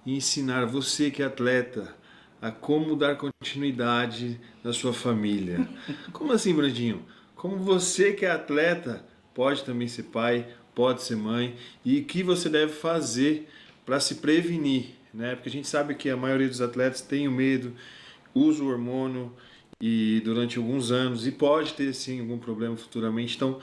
e ensinar você que é atleta a como dar continuidade na sua família. Como assim, Brandinho? Como você que é atleta pode também ser pai, pode ser mãe, e o que você deve fazer para se prevenir, né? Porque a gente sabe que a maioria dos atletas tem o medo, usa o hormônio e durante alguns anos e pode ter sim algum problema futuramente. Então,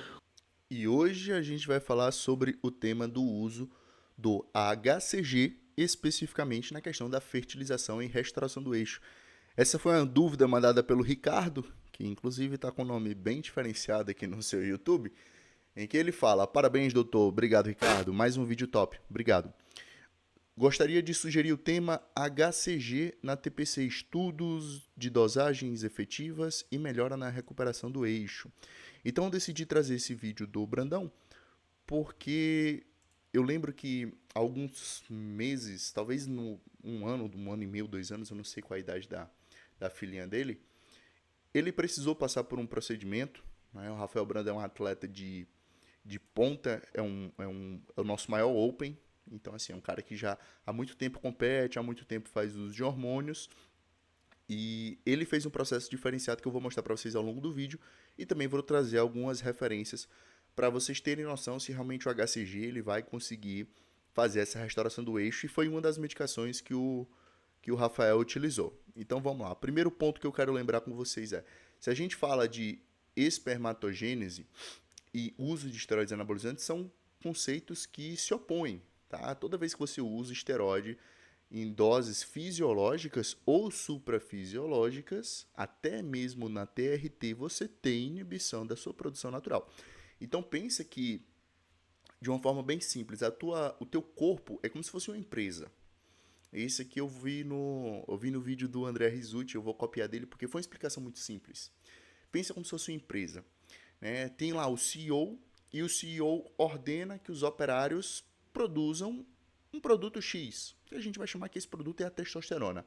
E hoje a gente vai falar sobre o tema do uso do HCG, especificamente na questão da fertilização e restauração do eixo. Essa foi uma dúvida mandada pelo Ricardo, que inclusive está com um nome bem diferenciado aqui no seu YouTube, em que ele fala: Parabéns, doutor. Obrigado, Ricardo. Mais um vídeo top. Obrigado. Gostaria de sugerir o tema HCG na TPC, estudos de dosagens efetivas e melhora na recuperação do eixo. Então eu decidi trazer esse vídeo do Brandão porque eu lembro que há alguns meses, talvez no um ano e meio, 2 anos, eu não sei qual a idade da filhinha dele, ele precisou passar por um procedimento. Né? O Rafael Brandão é um atleta de ponta, é o nosso maior open. Então, assim, é um cara que já há muito tempo compete, há muito tempo faz uso de hormônios. E ele fez um processo diferenciado que eu vou mostrar para vocês ao longo do vídeo. E também vou trazer algumas referências para vocês terem noção se realmente o HCG ele vai conseguir fazer essa restauração do eixo. E foi uma das medicações que o Rafael utilizou. Então vamos lá. Primeiro ponto que eu quero lembrar com vocês é: se a gente fala de espermatogênese e uso de esteroides anabolizantes, são conceitos que se opõem. Tá? Toda vez que você usa esteroide em doses fisiológicas ou suprafisiológicas, até mesmo na TRT, você tem inibição da sua produção natural. Então pensa que, de uma forma bem simples, o teu corpo é como se fosse uma empresa. Esse aqui eu vi no vídeo do André Rizzuti, eu vou copiar dele porque foi uma explicação muito simples. Pensa como se fosse uma empresa. Né? Tem lá o CEO e o CEO ordena que os operários produzam um produto X, que a gente vai chamar que esse produto é a testosterona.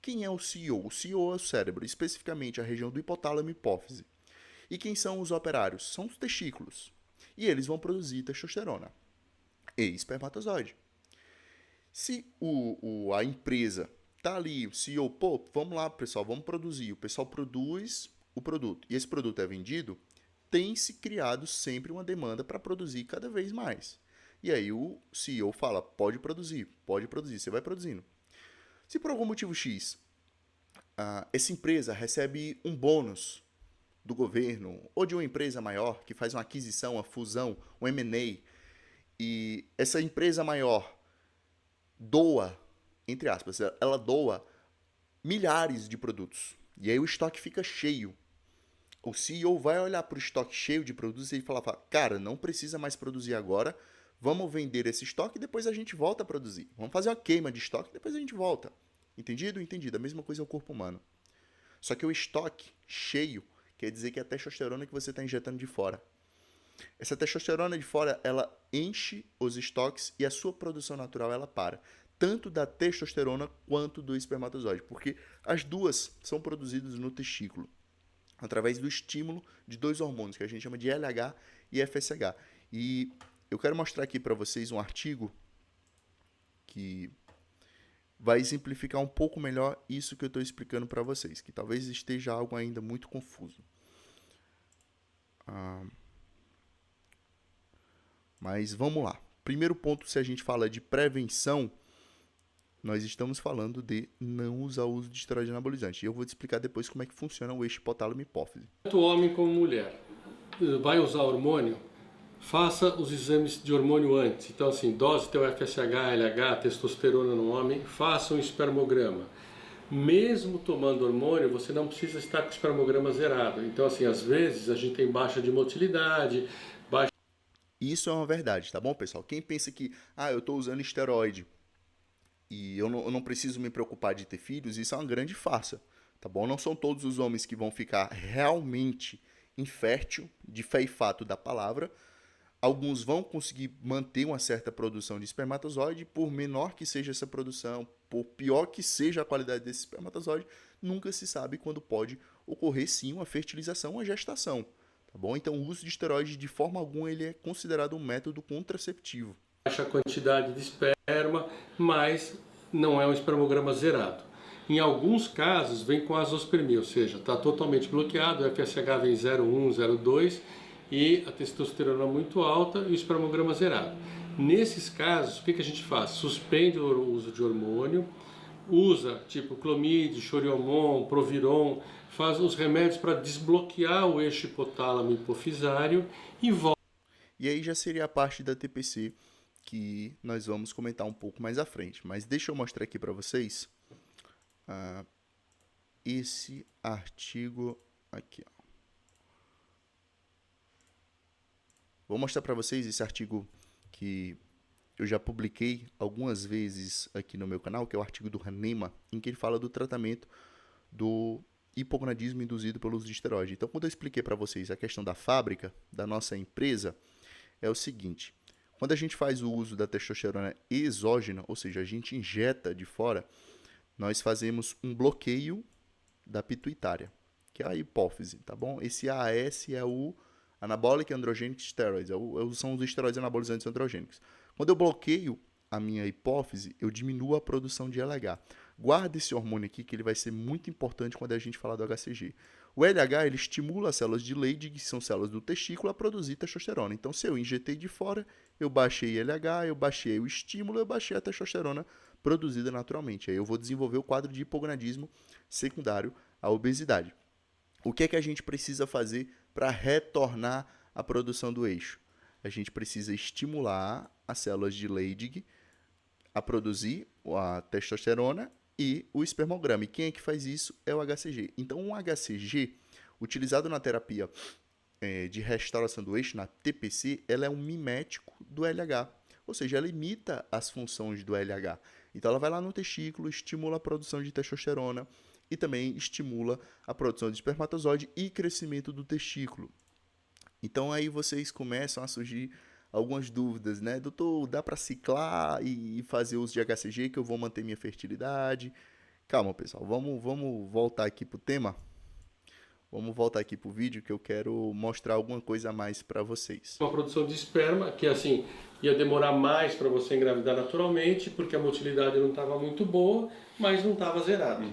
Quem é o CEO? O CEO é o cérebro, especificamente a região do hipotálamo e hipófise. E quem são os operários? São os testículos. E eles vão produzir testosterona e espermatozoide. Se a empresa tá ali, o CEO, pô, vamos lá, pessoal, vamos produzir. O pessoal produz o produto e esse produto é vendido, tem se criado sempre uma demanda para produzir cada vez mais. E aí o CEO fala, pode produzir, você vai produzindo. Se por algum motivo X, essa empresa recebe um bônus do governo ou de uma empresa maior que faz uma aquisição, uma fusão, um M&A, e essa empresa maior doa, entre aspas, ela doa milhares de produtos. E aí o estoque fica cheio. O CEO vai olhar para o estoque cheio de produtos e falar, cara, não precisa mais produzir agora, vamos vender esse estoque e depois a gente volta a produzir. Vamos fazer uma queima de estoque e depois a gente volta. Entendido? Entendido. A mesma coisa é o corpo humano. Só que o estoque cheio quer dizer que é a testosterona que você está injetando de fora. Essa testosterona de fora, ela enche os estoques e a sua produção natural ela para. Tanto da testosterona quanto do espermatozoide, porque as duas são produzidas no testículo através do estímulo de dois hormônios que a gente chama de LH e FSH. E eu quero mostrar aqui para vocês um artigo que vai exemplificar um pouco melhor isso que eu estou explicando para vocês, que talvez esteja algo ainda muito confuso. Mas vamos lá. Primeiro ponto, se a gente fala de prevenção, nós estamos falando de não usar o uso de esteroide anabolizante. E eu vou te explicar depois como é que funciona o eixo hipotálamo hipófise. Tanto homem como mulher vai usar hormônio, faça os exames de hormônio antes. Então, assim, dose teu FSH, LH, testosterona no homem, faça um espermograma. Mesmo tomando hormônio, você não precisa estar com o espermograma zerado. Então, assim, às vezes a gente tem baixa de motilidade, baixa... Isso é uma verdade, tá bom, pessoal? Quem pensa que, eu estou usando esteroide e eu não preciso me preocupar de ter filhos, isso é uma grande farsa, tá bom? Não são todos os homens que vão ficar realmente infértil, de fé e fato da palavra. Alguns vão conseguir manter uma certa produção de espermatozoide, por menor que seja essa produção, por pior que seja a qualidade desse espermatozoide, nunca se sabe quando pode ocorrer sim uma fertilização, uma gestação. Tá bom? Então o uso de esteroide de forma alguma ele é considerado um método contraceptivo. Baixa quantidade de esperma, mas não é um espermograma zerado. Em alguns casos vem com azospermia, ou seja, está totalmente bloqueado, o FSH vem 0,1, 0,2 e a testosterona muito alta e o espermograma zerado. Nesses casos, o que a gente faz? Suspende o uso de hormônio, usa tipo clomid, choriomon, proviron, faz os remédios para desbloquear o eixo hipotálamo hipofisário e volta. E aí já seria a parte da TPC que nós vamos comentar um pouco mais à frente. Mas deixa eu mostrar aqui para vocês esse artigo aqui. Ó. Vou mostrar para vocês esse artigo que eu já publiquei algumas vezes aqui no meu canal, que é o artigo do Hahnemann, em que ele fala do tratamento do hipogonadismo induzido pelo uso de esteroide. Então, quando eu expliquei para vocês a questão da fábrica, da nossa empresa, é o seguinte: quando a gente faz o uso da testosterona exógena, ou seja, a gente injeta de fora, nós fazemos um bloqueio da pituitária, que é a hipófise, tá bom? Esse AAS é o Anabolic Androgenic Steroids, são os esteroides anabolizantes androgênicos. Quando eu bloqueio a minha hipófise, eu diminuo a produção de LH. Guarda esse hormônio aqui, que ele vai ser muito importante quando a gente falar do HCG. O LH, ele estimula as células de Leydig, que são células do testículo, a produzir testosterona. Então, se eu injetei de fora, eu baixei LH, eu baixei o estímulo, eu baixei a testosterona produzida naturalmente. Aí eu vou desenvolver o quadro de hipogonadismo secundário à obesidade. O que é que a gente precisa fazer para retornar a produção do eixo? A gente precisa estimular as células de Leydig a produzir a testosterona e o espermograma. E quem é que faz isso? É o HCG. Então, um HCG, utilizado na terapia de restauração do eixo, na TPC, ela é um mimético do LH. Ou seja, ela imita as funções do LH. Então, ela vai lá no testículo, estimula a produção de testosterona e também estimula a produção de espermatozoide e crescimento do testículo. Então, aí vocês começam a surgir algumas dúvidas, né? Doutor, dá para ciclar e fazer uso de HCG que eu vou manter minha fertilidade? Calma, pessoal. Vamos voltar aqui pro tema. Vamos voltar aqui pro vídeo que eu quero mostrar alguma coisa a mais para vocês. Uma produção de esperma que assim ia demorar mais para você engravidar naturalmente, porque a motilidade não estava muito boa, mas não estava zerada.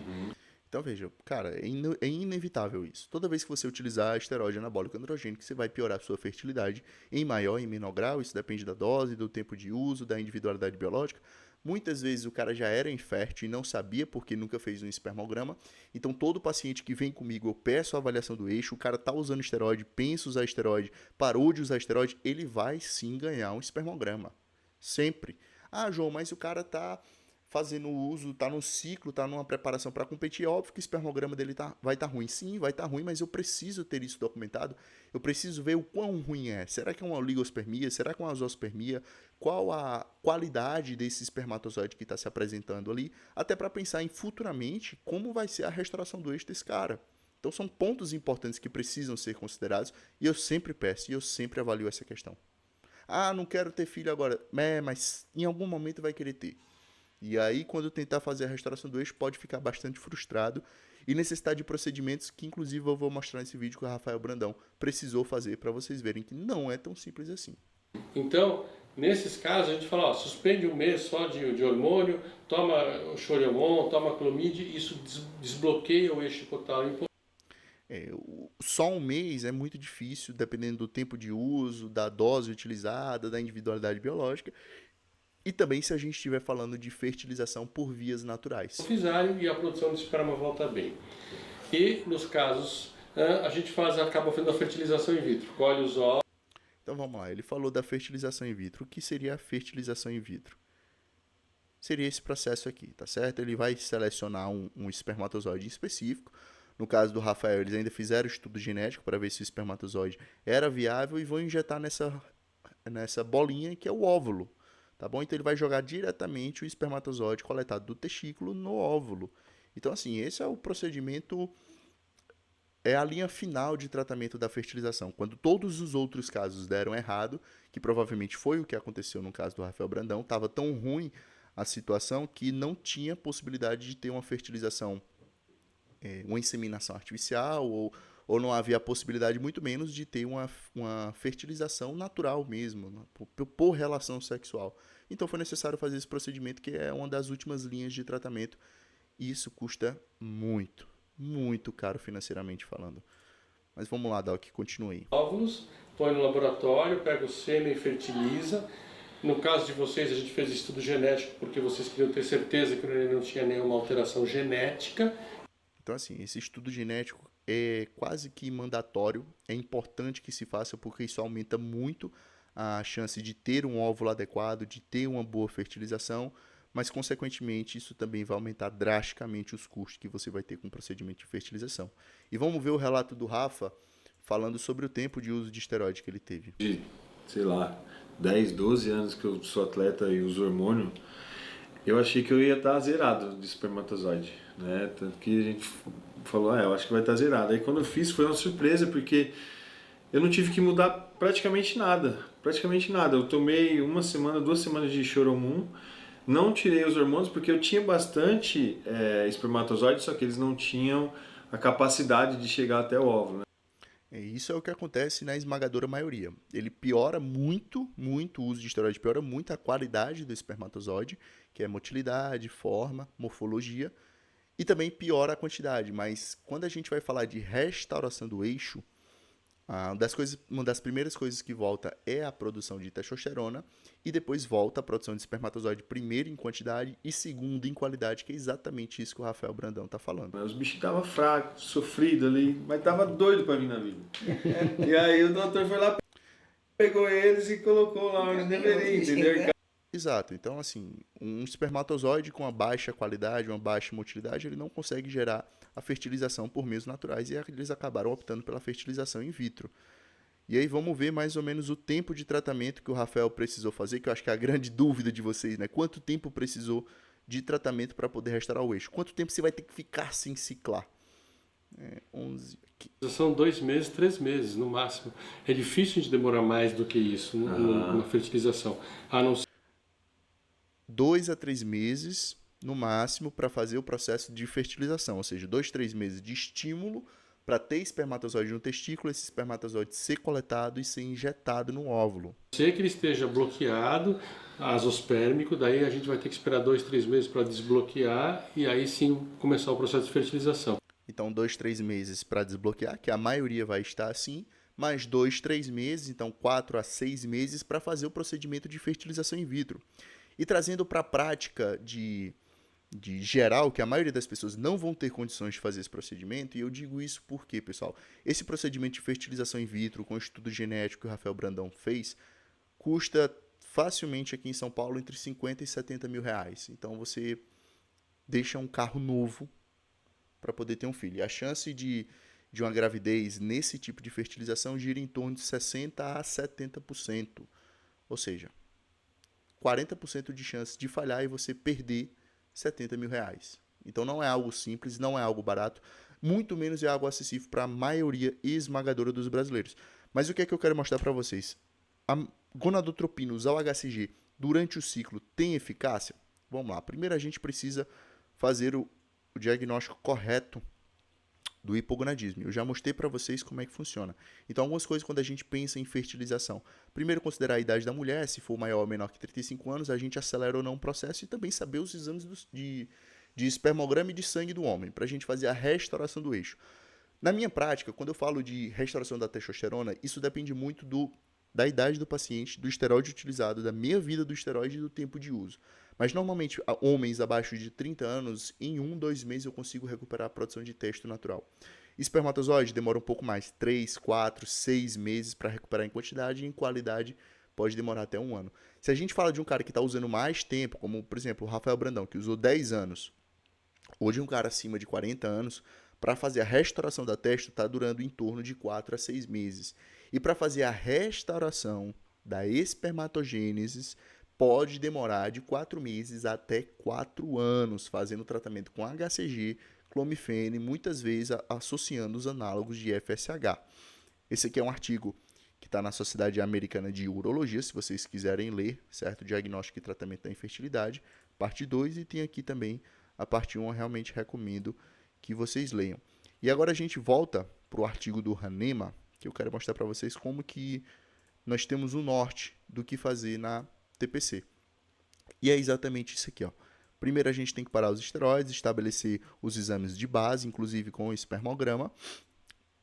Então veja, cara, é inevitável isso. Toda vez que você utilizar esteroide anabólico androgênico, você vai piorar a sua fertilidade em maior e menor grau. Isso depende da dose, do tempo de uso, da individualidade biológica. Muitas vezes o cara já era infértil e não sabia porque nunca fez um espermograma. Então todo paciente que vem comigo, eu peço a avaliação do eixo, o cara tá usando esteroide, pensa usar esteroide, parou de usar esteroide, ele vai sim ganhar um espermograma. Sempre. Ah, João, mas o cara tá fazendo uso, tá no ciclo, tá numa preparação para competir, é óbvio que o espermograma dele vai estar ruim. Sim, vai estar ruim, mas eu preciso ter isso documentado. Eu preciso ver o quão ruim é. Será que é uma oligospermia? Será que é uma azoospermia? Qual a qualidade desse espermatozoide que está se apresentando ali? Até para pensar em futuramente como vai ser a restauração do eixo desse cara. Então são pontos importantes que precisam ser considerados e eu sempre peço e eu sempre avalio essa questão. Ah, não quero ter filho agora. Mas em algum momento vai querer ter. E aí, quando tentar fazer a restauração do eixo, pode ficar bastante frustrado e necessitar de procedimentos que, inclusive, eu vou mostrar nesse vídeo que o Rafael Brandão precisou fazer para vocês verem que não é tão simples assim. Então, nesses casos, a gente fala, ó, suspende um mês só de hormônio, toma o choriomon, toma clomid, isso desbloqueia o eixo hipotálamo. Só um mês é muito difícil, dependendo do tempo de uso, da dose utilizada, da individualidade biológica. E também se a gente estiver falando de fertilização por vias naturais. Hipofisário e a produção de esperma volta bem. E nos casos, a gente acaba fazendo a fertilização in vitro, colhe os ovos. Então vamos lá, ele falou da fertilização in vitro. O que seria a fertilização in vitro? Seria esse processo aqui, tá certo? Ele vai selecionar um espermatozoide específico. No caso do Rafael, eles ainda fizeram estudo genético para ver se o espermatozoide era viável e vão injetar nessa bolinha que é o óvulo. Tá bom? Então ele vai jogar diretamente o espermatozoide coletado do testículo no óvulo. Então assim, esse é o procedimento, é a linha final de tratamento da fertilização. Quando todos os outros casos deram errado, que provavelmente foi o que aconteceu no caso do Rafael Brandão, estava tão ruim a situação que não tinha possibilidade de ter uma fertilização, uma inseminação artificial ou não havia a possibilidade, muito menos, de ter uma fertilização natural mesmo, por relação sexual. Então foi necessário fazer esse procedimento, que é uma das últimas linhas de tratamento. E isso custa muito, muito caro financeiramente falando. Mas vamos lá, Doc, continue aí. Óvulos, põe no laboratório, pega o sêmen e fertiliza. No caso de vocês, a gente fez estudo genético porque vocês queriam ter certeza que o neném não tinha nenhuma alteração genética. Então, assim, esse estudo genético é quase que mandatório, é importante que se faça porque isso aumenta muito a chance de ter um óvulo adequado, de ter uma boa fertilização, mas, consequentemente, isso também vai aumentar drasticamente os custos que você vai ter com o procedimento de fertilização. E vamos ver o relato do Rafa falando sobre o tempo de uso de esteroide que ele teve. De, sei lá, 10, 12 anos que eu sou atleta e uso hormônio, eu achei que eu ia estar zerado de espermatozoide, né? Tanto que a gente falou, eu acho que vai estar zerado. Aí quando eu fiz foi uma surpresa, porque eu não tive que mudar praticamente nada. Praticamente nada. Eu tomei 1 semana, 2 semanas de Choromum, não tirei os hormônios porque eu tinha bastante espermatozoide, só que eles não tinham a capacidade de chegar até o óvulo, né? Isso é o que acontece na esmagadora maioria. Ele piora muito, muito o uso de esteroide, piora muito a qualidade do espermatozoide, que é motilidade, forma, morfologia, e também piora a quantidade. Mas quando a gente vai falar de restauração do eixo, uma das primeiras coisas que volta é a produção de testosterona e depois volta a produção de espermatozoide, primeiro em quantidade e segundo em qualidade, que é exatamente isso que o Rafael Brandão está falando. Os bichos estavam fracos, sofridos ali, mas estavam doidos para vir na vida. E aí o doutor foi lá, pegou eles e colocou lá onde deveria, entendeu? Exato. Então, assim, um espermatozoide com uma baixa qualidade, uma baixa motilidade, ele não consegue gerar a fertilização por meios naturais e eles acabaram optando pela fertilização in vitro. E aí vamos ver mais ou menos o tempo de tratamento que o Rafael precisou fazer, que eu acho que é a grande dúvida de vocês, né? Quanto tempo precisou de tratamento para poder restaurar o eixo? Quanto tempo você vai ter que ficar sem ciclar? 11... São 2 meses, 3 meses no máximo. É difícil de demorar mais do que isso na fertilização. A não ser 2 a 3 meses, no máximo, para fazer o processo de fertilização, ou seja, 2, 3 meses de estímulo para ter espermatozoide no testículo, esse espermatozoide ser coletado e ser injetado no óvulo. que ele esteja bloqueado, azospérmico, daí a gente vai ter que esperar 2, 3 meses para desbloquear e aí sim começar o processo de fertilização. Então, 2, 3 meses para desbloquear, que a maioria vai estar assim, mais 2, 3 meses, então 4 a 6 meses para fazer o procedimento de fertilização in vitro. E trazendo para a prática de geral, que a maioria das pessoas não vão ter condições de fazer esse procedimento, e eu digo isso porque, pessoal, esse procedimento de fertilização in vitro com o estudo genético que o Rafael Brandão fez, custa facilmente aqui em São Paulo entre 50 e 70 mil reais. Então você deixa um carro novo para poder ter um filho. E a chance de uma gravidez nesse tipo de fertilização gira em torno de 60% a 70%. Ou seja, 40% de chance de falhar e você perder 70 mil reais. Então não é algo simples, não é algo barato, muito menos é algo acessível para a maioria esmagadora dos brasileiros. Mas o que é que eu quero mostrar para vocês? A gonadotropina, usar o HCG durante o ciclo, tem eficácia? Vamos lá. Primeiro a gente precisa fazer o diagnóstico correto do hipogonadismo. Eu já mostrei para vocês como é que funciona. Então, algumas coisas quando a gente pensa em fertilização. Primeiro, considerar a idade da mulher. Se for maior ou menor que 35 anos, a gente acelera ou não o processo. E também saber os exames de espermograma e de sangue do homem, para a gente fazer a restauração do eixo. Na minha prática, quando eu falo de restauração da testosterona, isso depende muito da idade do paciente, do esteroide utilizado, da meia-vida do esteroide e do tempo de uso. Mas normalmente, homens abaixo de 30 anos, em 1, 2 meses eu consigo recuperar a produção de testo natural. Espermatozoide demora um pouco mais, 3, 4, 6 meses para recuperar em quantidade e em qualidade pode demorar até 1 ano. Se a gente fala de um cara que está usando mais tempo, como por exemplo o Rafael Brandão, que usou 10 anos, hoje um cara acima de 40 anos, para fazer a restauração da testo está durando em torno de 4 a 6 meses. E para fazer a restauração da espermatogênese, pode demorar de 4 meses até 4 anos, fazendo tratamento com HCG, clomifene, muitas vezes associando os análogos de FSH. Esse aqui é um artigo que está na Sociedade Americana de Urologia, se vocês quiserem ler, certo? Diagnóstico e tratamento da infertilidade, parte 2, e tem aqui também a parte 1, eu realmente recomendo que vocês leiam. E agora a gente volta para o artigo do Hahnemann, que eu quero mostrar para vocês como que nós temos o norte do que fazer na TPC. E é exatamente isso aqui, ó. Primeiro a gente tem que parar os esteroides, estabelecer os exames de base, inclusive com o espermograma,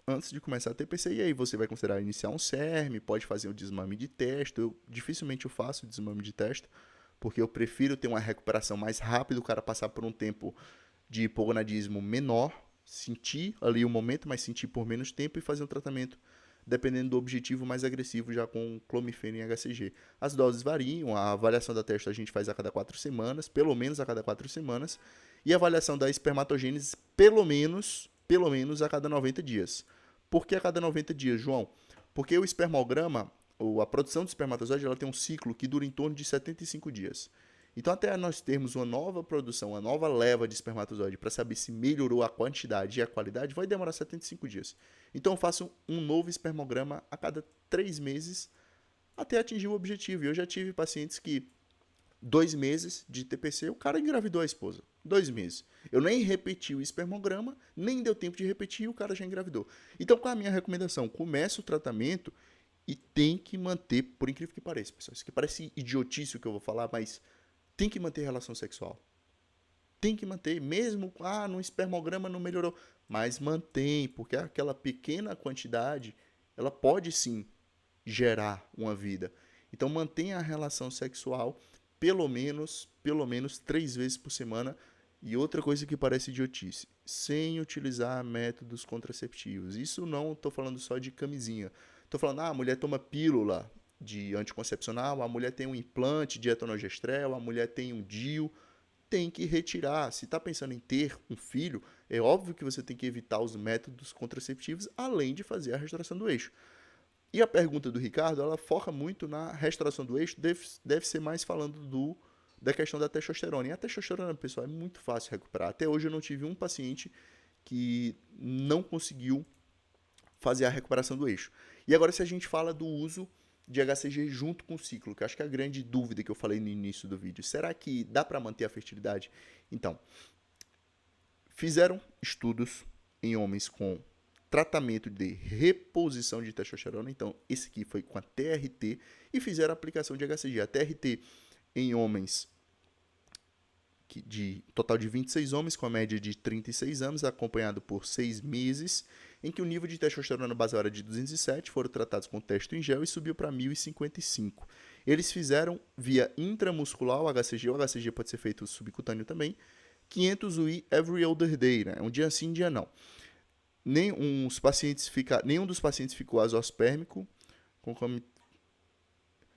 antes de começar a TPC. E aí você vai considerar iniciar um CERM, pode fazer um desmame de testo. Dificilmente eu faço desmame de testo, porque eu prefiro ter uma recuperação mais rápida, o cara passar por um tempo de hipogonadismo menor, sentir ali o momento, mas sentir por menos tempo e fazer um tratamento dependendo do objetivo mais agressivo, já com clomifeno e HCG. As doses variam, a avaliação da testo a gente faz a cada 4 semanas, pelo menos a cada 4 semanas, e a avaliação da espermatogênese pelo menos a cada 90 dias. Por que a cada 90 dias, João? Porque o espermograma, ou a produção de espermatozoide, ela tem um ciclo que dura em torno de 75 dias. Então, até nós termos uma nova produção, uma nova leva de espermatozoide para saber se melhorou a quantidade e a qualidade, vai demorar 75 dias. Então, eu faço um novo espermograma a cada 3 meses até atingir o objetivo. Eu já tive pacientes que 2 meses de TPC, o cara engravidou a esposa. 2 meses. Eu nem repeti o espermograma, nem deu tempo de repetir e o cara já engravidou. Então, qual é a minha recomendação? Começa o tratamento e tem que manter, por incrível que pareça, pessoal, isso aqui parece idiotice o que eu vou falar, mas tem que manter relação sexual. Tem que manter, mesmo, no espermograma não melhorou, mas mantém, porque aquela pequena quantidade, ela pode sim gerar uma vida. Então mantenha a relação sexual pelo menos 3 vezes por semana. E outra coisa que parece idiotice, sem utilizar métodos contraceptivos. Isso não estou falando só de camisinha. Estou falando, a mulher toma pílula de anticoncepcional, a mulher tem um implante de etonogestrel, a mulher tem um DIU, tem que retirar. Se está pensando em ter um filho, é óbvio que você tem que evitar os métodos contraceptivos, além de fazer a restauração do eixo. E a pergunta do Ricardo, ela foca muito na restauração do eixo, deve ser mais falando da questão da testosterona. E a testosterona, pessoal, é muito fácil recuperar. Até hoje eu não tive um paciente que não conseguiu fazer a recuperação do eixo. E agora, se a gente fala do uso de HCG junto com o ciclo, que acho que é a grande dúvida que eu falei no início do vídeo. Será que dá para manter a fertilidade? Então, fizeram estudos em homens com tratamento de reposição de testosterona. Então, esse aqui foi com a TRT e fizeram a aplicação de HCG. A TRT em homens de total de 26 homens, com a média de 36 anos, acompanhado por 6 meses, em que o nível de testosterona basal era de 207, foram tratados com testo em gel e subiu para 1055. Eles fizeram via intramuscular o HCG pode ser feito subcutâneo também, 500 UI every other day, né? Um dia sim, um dia não. Nenhum dos pacientes ficou azospérmico,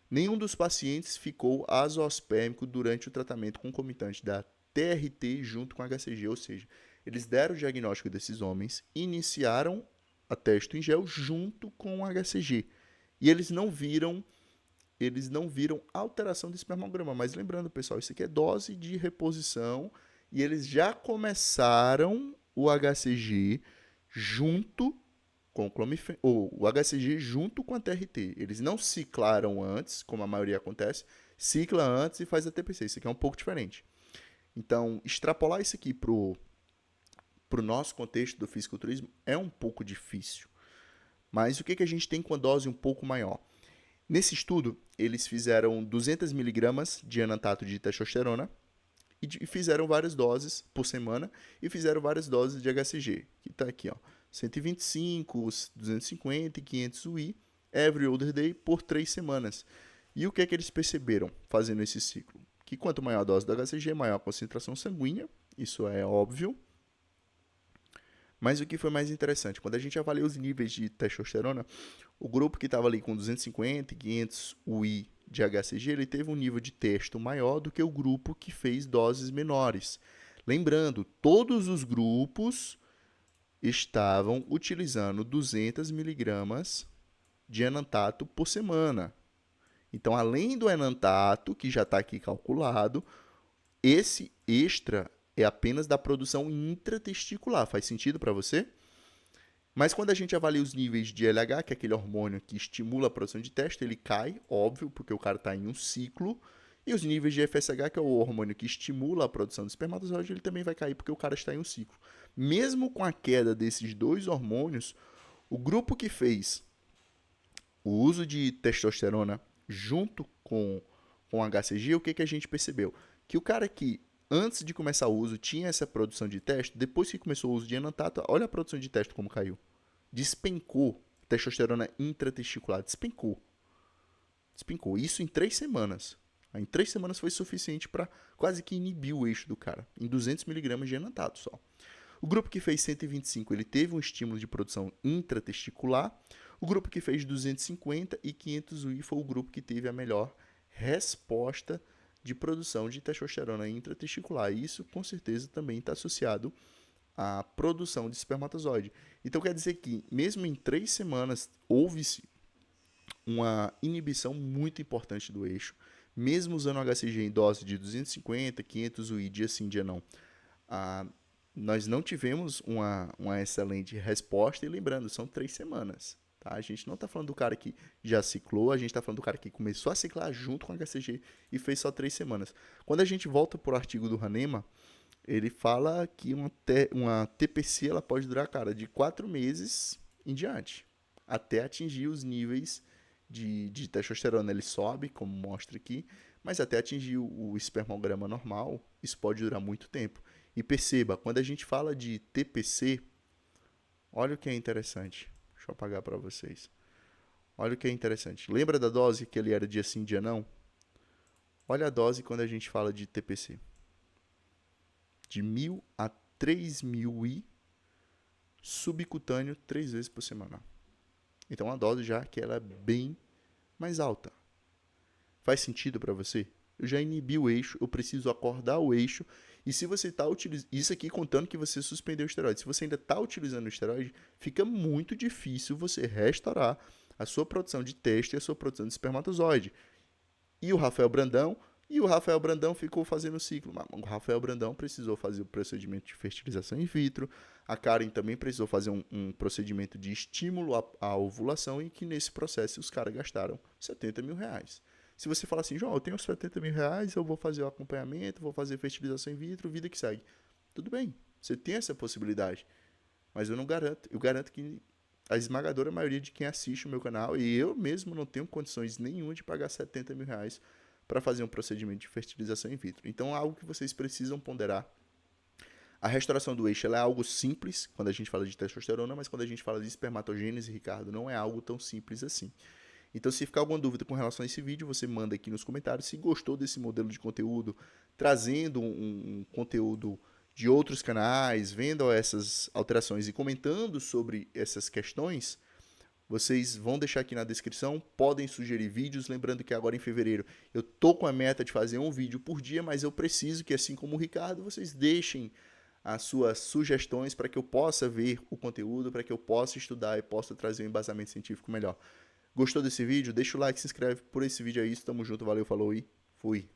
nenhum dos pacientes ficou azospérmico durante o tratamento concomitante da TRT junto com HCG, ou seja, eles deram o diagnóstico desses homens, iniciaram a testo em gel junto com o HCG. E eles não viram alteração do espermograma. Mas lembrando, pessoal, isso aqui é dose de reposição e eles já começaram o HCG junto com o HCG junto com a TRT. Eles não ciclaram antes, como a maioria acontece, cicla antes e faz a TPC. Isso aqui é um pouco diferente. Então, extrapolar isso aqui para o nosso contexto do fisiculturismo é um pouco difícil. Mas o que a gente tem com a dose um pouco maior? Nesse estudo, eles fizeram 200 mg de enantato de testosterona e fizeram várias doses por semana e fizeram várias doses de HCG, que está aqui, ó, 125, 250 e 500 UI, every other day, por 3 semanas. E o que eles perceberam fazendo esse ciclo? Que quanto maior a dose do HCG, maior a concentração sanguínea, isso é óbvio. Mas o que foi mais interessante, quando a gente avalia os níveis de testosterona, o grupo que estava ali com 250 e 500 UI de HCG, ele teve um nível de testo maior do que o grupo que fez doses menores. Lembrando, todos os grupos estavam utilizando 200 mg de enantato por semana. Então, além do enantato, que já está aqui calculado, esse extra é apenas da produção intratesticular. Faz sentido para você? Mas quando a gente avalia os níveis de LH, que é aquele hormônio que estimula a produção de testo, ele cai, óbvio, porque o cara está em um ciclo. E os níveis de FSH, que é o hormônio que estimula a produção de espermatozoide, ele também vai cair porque o cara está em um ciclo. Mesmo com a queda desses dois hormônios, o grupo que fez o uso de testosterona junto com com HCG, o que a gente percebeu? Que o cara que antes de começar o uso tinha essa produção de testo, depois que começou o uso de enantato, olha a produção de testo como caiu. Despencou. Testosterona intratesticular, despencou. Isso em 3 semanas. Em 3 semanas foi suficiente para quase que inibir o eixo do cara, em 200 mg de enantato só. O grupo que fez 125, ele teve um estímulo de produção intratesticular. O grupo que fez 250 e 500 UI foi o grupo que teve a melhor resposta de produção de testosterona intratesticular. E isso, com certeza, também está associado à produção de espermatozoide. Então, quer dizer que, mesmo em 3 semanas, houve-se uma inibição muito importante do eixo. Mesmo usando o HCG em dose de 250, 500 UI, dia sim, dia não, nós não tivemos uma excelente resposta. E lembrando, são 3 semanas. Tá? A gente não está falando do cara que já ciclou, a gente está falando do cara que começou a ciclar junto com o HCG e fez só 3 semanas. Quando a gente volta para o artigo do Hahnemann, ele fala que uma TPC ela pode durar, cara, de 4 meses em diante, até atingir os níveis de testosterona. Ele sobe, como mostra aqui, mas até atingir o espermograma normal, isso pode durar muito tempo. E perceba, quando a gente fala de TPC, olha o que é interessante. Deixa eu apagar para vocês. Olha o que é interessante. Lembra da dose que ele era dia sim, dia não? Olha a dose quando a gente fala de TPC. De 1.000 a 3.000 I subcutâneo 3 vezes por semana. Então a dose já que ela é bem mais alta. Faz sentido para você? Eu já inibi o eixo, eu preciso acordar o eixo. E se você está utilizando... Isso aqui contando que você suspendeu o esteroide. Se você ainda está utilizando o esteroide, fica muito difícil você restaurar a sua produção de testo e a sua produção de espermatozoide. E o Rafael Brandão ficou fazendo o ciclo. O Rafael Brandão precisou fazer o procedimento de fertilização in vitro. A Karen também precisou fazer um procedimento de estímulo à ovulação, e que nesse processo os caras gastaram R$70 mil. Se você falar assim, João, eu tenho R$70 mil, eu vou fazer o acompanhamento, vou fazer fertilização in vitro, vida que segue. Tudo bem, você tem essa possibilidade. Mas eu não garanto. Eu garanto que a esmagadora maioria de quem assiste o meu canal, e eu mesmo não tenho condições nenhuma de pagar R$70 mil para fazer um procedimento de fertilização in vitro. Então é algo que vocês precisam ponderar. A restauração do eixo ela é algo simples quando a gente fala de testosterona, mas quando a gente fala de espermatogênese, Ricardo, não é algo tão simples assim. Então, se ficar alguma dúvida com relação a esse vídeo, você manda aqui nos comentários. Se gostou desse modelo de conteúdo, trazendo um conteúdo de outros canais, vendo essas alterações e comentando sobre essas questões, vocês vão deixar aqui na descrição, podem sugerir vídeos. Lembrando que agora em fevereiro eu tô com a meta de fazer um vídeo por dia, mas eu preciso que, assim como o Ricardo, vocês deixem as suas sugestões para que eu possa ver o conteúdo, para que eu possa estudar e possa trazer um embasamento científico melhor. Gostou desse vídeo? Deixa o like, se inscreve por esse vídeo aí. Tamo junto, valeu, falou e fui!